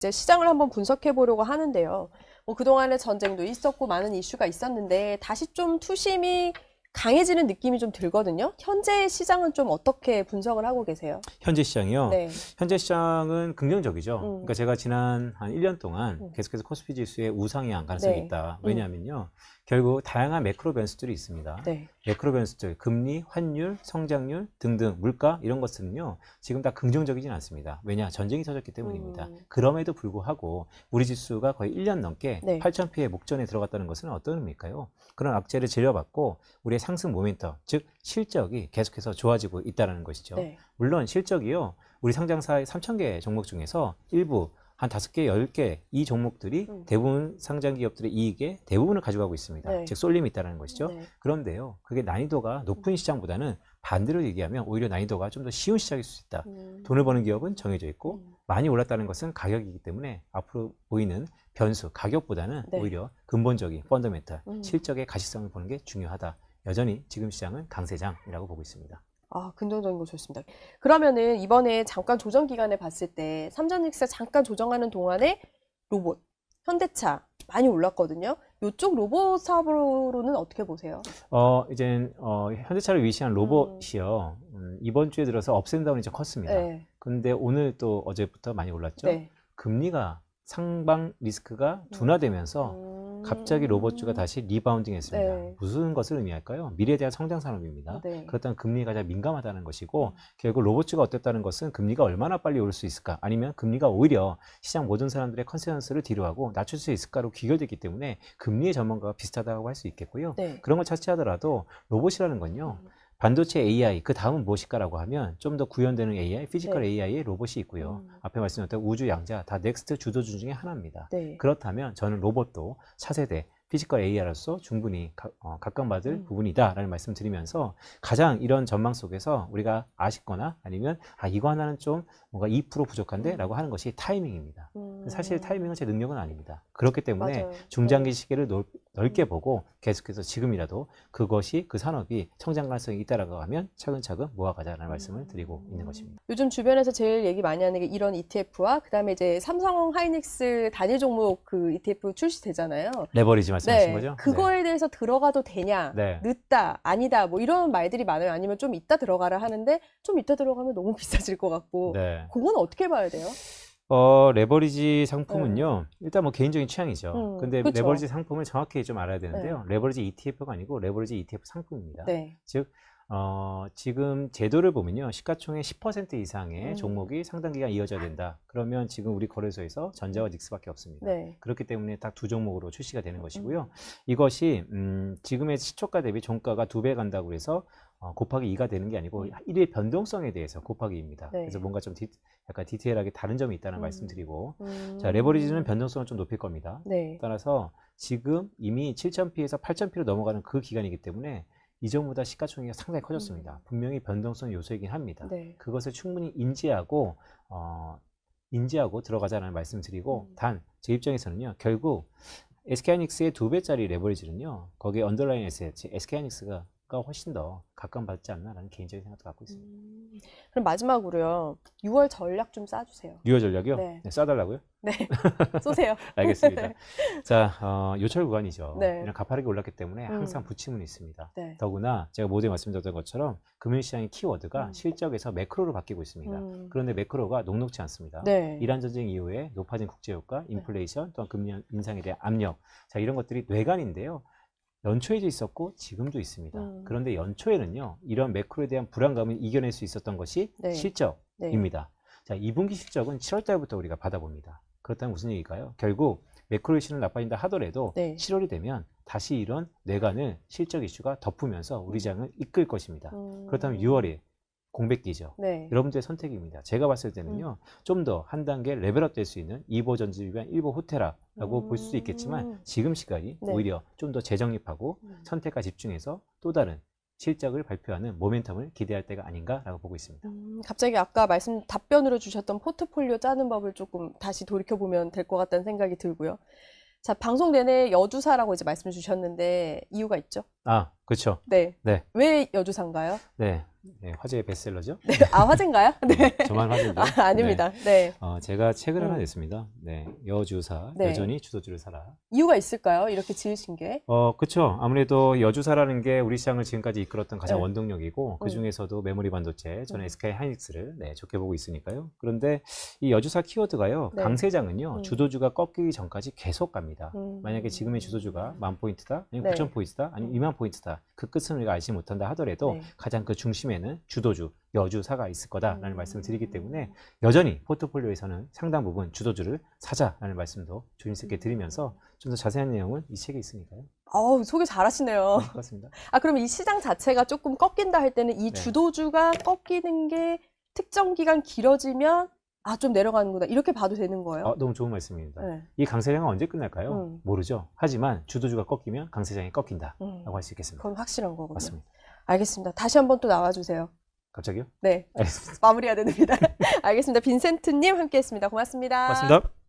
이제 시장을 한번 분석해 보려고 하는데요. 뭐 그동안에 전쟁도 있었고 많은 이슈가 있었는데 다시 좀 투심이 강해지는 느낌이 좀 들거든요. 현재 시장은 좀 어떻게 분석을 하고 계세요? 현재 시장이요? 네. 현재 시장은 긍정적이죠. 그러니까 제가 지난 한 1년 동안 계속해서 코스피 지수의 우상향 가능성이 네. 있다. 왜냐하면요. 결국 다양한 매크로 변수들이 있습니다. 네. 매크로 변수들, 금리, 환율, 성장률 등등 물가 이런 것들은요. 지금 다 긍정적이진 않습니다. 왜냐? 전쟁이 터졌기 때문입니다. 그럼에도 불구하고 우리 지수가 거의 1년 넘게 네. 8,000피의 목전에 들어갔다는 것은 어떤 의미일까요? 그런 악재를 질려받고 우리의 상승 모멘텀, 즉 실적이 계속해서 좋아지고 있다는 것이죠. 네. 물론 실적이요. 우리 상장사의 3,000개 종목 중에서 일부 한 5개, 10개 이 종목들이 대부분 상장 기업들의 이익의 대부분을 가져가고 있습니다. 네. 즉 쏠림이 있다는 것이죠. 네. 그런데요. 그게 난이도가 높은 시장보다는 반대로 얘기하면 오히려 난이도가 좀 더 쉬운 시장일 수 있다. 돈을 버는 기업은 정해져 있고 많이 올랐다는 것은 가격이기 때문에 앞으로 보이는 변수, 가격보다는 네. 오히려 근본적인 펀더멘탈, 실적의 가시성을 보는 게 중요하다. 여전히 지금 시장은 강세장이라고 보고 있습니다. 아, 긍정적인 거 좋습니다. 그러면은 이번에 잠깐 조정 기간에 봤을 때 삼성전자 잠깐 조정하는 동안에 로봇, 현대차 많이 올랐거든요. 이쪽 로봇 사업으로는 어떻게 보세요? 현대차를 위시한 로봇이요. 이번 주에 들어서 업앤다운이 좀 컸습니다. 네. 근데 오늘 또 어제부터 많이 올랐죠. 네. 금리가 상방 리스크가 둔화되면서 갑자기 로봇주가 다시 리바운딩 했습니다. 네. 무슨 것을 의미할까요? 미래에 대한 성장 산업입니다. 네. 그렇다면 금리가 가장 민감하다는 것이고 결국 로봇주가 어땠다는 것은 금리가 얼마나 빨리 오를 수 있을까 아니면 금리가 오히려 시장 모든 사람들의 컨센서스를 뒤로하고 낮출 수 있을까로 귀결됐기 때문에 금리의 전망과 비슷하다고 할 수 있겠고요. 네. 그런 걸 차치하더라도 로봇이라는 건요. 반도체 AI, 그 다음은 무엇일까라고 하면 좀 더 구현되는 AI, 피지컬 네. AI의 로봇이 있고요. 앞에 말씀드렸던 우주 양자, 다 넥스트 주도주 중에 하나입니다. 네. 그렇다면 저는 로봇도 차세대, 피지컬 AI로서 충분히 각광받을 부분이다라는 말씀 드리면서 가장 이런 전망 속에서 우리가 아쉽거나 아니면 이거 하나는 좀 뭔가 2% 부족한데 라고 하는 것이 타이밍입니다. 사실 타이밍은 제 능력은 아닙니다. 그렇기 때문에 맞아요. 중장기 시계를 넓게 보고 계속해서 지금이라도 그것이 그 산업이 성장 가능성이 있다라고 하면 차근차근 모아가자라는 말씀을 드리고 있는 것입니다. 요즘 주변에서 제일 얘기 많이 하는 게 이런 ETF와 그다음에 이제 삼성 하이닉스 단일 종목 그 ETF 출시되잖아요. 레버리지 말씀하신 네. 거죠? 그거에 대해서 들어가도 되냐, 네. 늦다, 아니다, 뭐 이런 말들이 많아요. 아니면 좀 이따 들어가라 하는데 좀 이따 들어가면 너무 비싸질 것 같고. 네. 그건 어떻게 봐야 돼요? 레버리지 상품은요, 일단 뭐 개인적인 취향이죠. 근데 그쵸. 레버리지 상품을 정확히 좀 알아야 되는데요. 레버리지 ETF가 아니고 레버리지 ETF 상품입니다. 네. 즉, 지금 제도를 보면요, 시가총액 10% 이상의 종목이 상당 기간 이어져야 된다. 그러면 지금 우리 거래소에서 전자와 닉스밖에 없습니다. 네. 그렇기 때문에 딱 두 종목으로 출시가 되는 것이고요. 이것이 지금의 시초가 대비 종가가 2배 간다고 해서 곱하기 2가 되는 게 아니고 1의 변동성에 대해서 곱하기 2입니다. 네. 그래서 뭔가 좀 약간 디테일하게 다른 점이 있다는 말씀드리고 자, 레버리지는 변동성을 좀 높일 겁니다. 네. 따라서 지금 이미 7,000P에서 8,000P로 넘어가는 그 기간이기 때문에 이전보다 시가총액이 상당히 커졌습니다. 분명히 변동성 요소이긴 합니다. 네. 그것을 충분히 인지하고 들어가자는 말씀을 드리고 단 제 입장에서는요. 결국 SK하이닉스의 2배짜리 레버리지는요. 거기에 언더라인 에셋, SK하이닉스가 훨씬 더 각광받지 않나라는 개인적인 생각도 갖고 있습니다. 그럼 마지막으로요. 6월 전략 좀 싸주세요. 6월 전략이요? 네. 네, 쏴달라고요? 네. 쏘세요. 알겠습니다. 자, 요철 구간이죠. 네. 이런 가파르게 올랐기 때문에 항상 부침은 있습니다. 네. 더구나 제가 모두에 말씀드렸던 것처럼 금융시장의 키워드가 실적에서 매크로로 바뀌고 있습니다. 그런데 매크로가 녹록지 않습니다. 네. 이란 전쟁 이후에 높아진 국제유가, 인플레이션, 또한 금리 인상에 대한 압력, 자 이런 것들이 뇌관인데요. 연초에도 있었고 지금도 있습니다. 그런데 연초에는요. 이런 매크로에 대한 불안감을 이겨낼 수 있었던 것이 네. 실적입니다. 자, 2분기 실적은 7월 달부터 우리가 받아봅니다. 그렇다면 무슨 얘기일까요? 결국 매크로 이슈는 나빠진다 하더라도 네. 7월이 되면 다시 이런 뇌관을 실적 이슈가 덮으면서 우리 장을 이끌 것입니다. 그렇다면 6월에 공백기죠. 네. 여러분들의 선택입니다. 제가 봤을 때는요. 좀 더 한 단계 레벨업 될 수 있는 2보 전지를 위한 1보 호테라라고 볼 수도 있겠지만 지금 시간이 네. 오히려 좀 더 재정립하고 선택과 집중해서 또 다른 실적을 발표하는 모멘텀을 기대할 때가 아닌가라고 보고 있습니다. 갑자기 아까 답변으로 주셨던 포트폴리오 짜는 법을 조금 다시 돌이켜보면 될 것 같다는 생각이 들고요. 자, 방송 내내 여주사라고 이제 말씀 주셨는데 이유가 있죠? 그렇죠. 네. 네. 왜 여주사인가요? 네. 네, 화제의 베스트셀러죠. 네. 아, 화제인가요? 네. 저만 화제인데. 아, 아닙니다. 네. 제가 책을 하나 냈습니다. 네, 여주사, 네. 여전히 주도주를 사라. 이유가 있을까요? 이렇게 지으신 게? 그쵸. 아무래도 여주사라는 게 우리 시장을 지금까지 이끌었던 가장 네. 원동력이고, 그 중에서도 메모리 반도체, 저는 음. SK 하이닉스를 좋게 보고 있으니까요. 그런데 이 여주사 키워드가요, 네. 강세장은요, 주도주가 꺾이기 전까지 계속 갑니다. 음. 만약에 지금의 주도주가 10,000포인트다, 아니면 네. 9,000포인트다, 아니면 20,000포인트다. 그 끝은 우리가 알지 못한다 하더라도 네. 가장 그 중심에는 주도주, 여주사가 있을 거다라는 말씀을 드리기 음. 때문에 여전히 포트폴리오에서는 상당 부분 주도주를 사자라는 말씀도 조심스럽게 드리면서 좀 더 자세한 내용은 이 책에 있으니까요. 어우, 소개 잘하시네요. 그렇습니다. 아, 그러면 이 시장 자체가 조금 꺾인다 할 때는 이 네. 주도주가 꺾이는 게 특정 기간 길어지면 아, 좀 내려가는구나. 이렇게 봐도 되는 거예요? 너무 좋은 말씀입니다. 네. 이 강세장은 언제 끝날까요? 모르죠. 하지만 주도주가 꺾이면 강세장이 꺾인다라고 음. 할 수 있겠습니다. 그건 확실한 거군요. 맞습니다. 알겠습니다. 다시 한번 또 나와주세요. 갑자기요? 네. 알겠습니다. 마무리해야 됩니다. 알겠습니다. 빈센트님 함께 했습니다. 고맙습니다. 고맙습니다.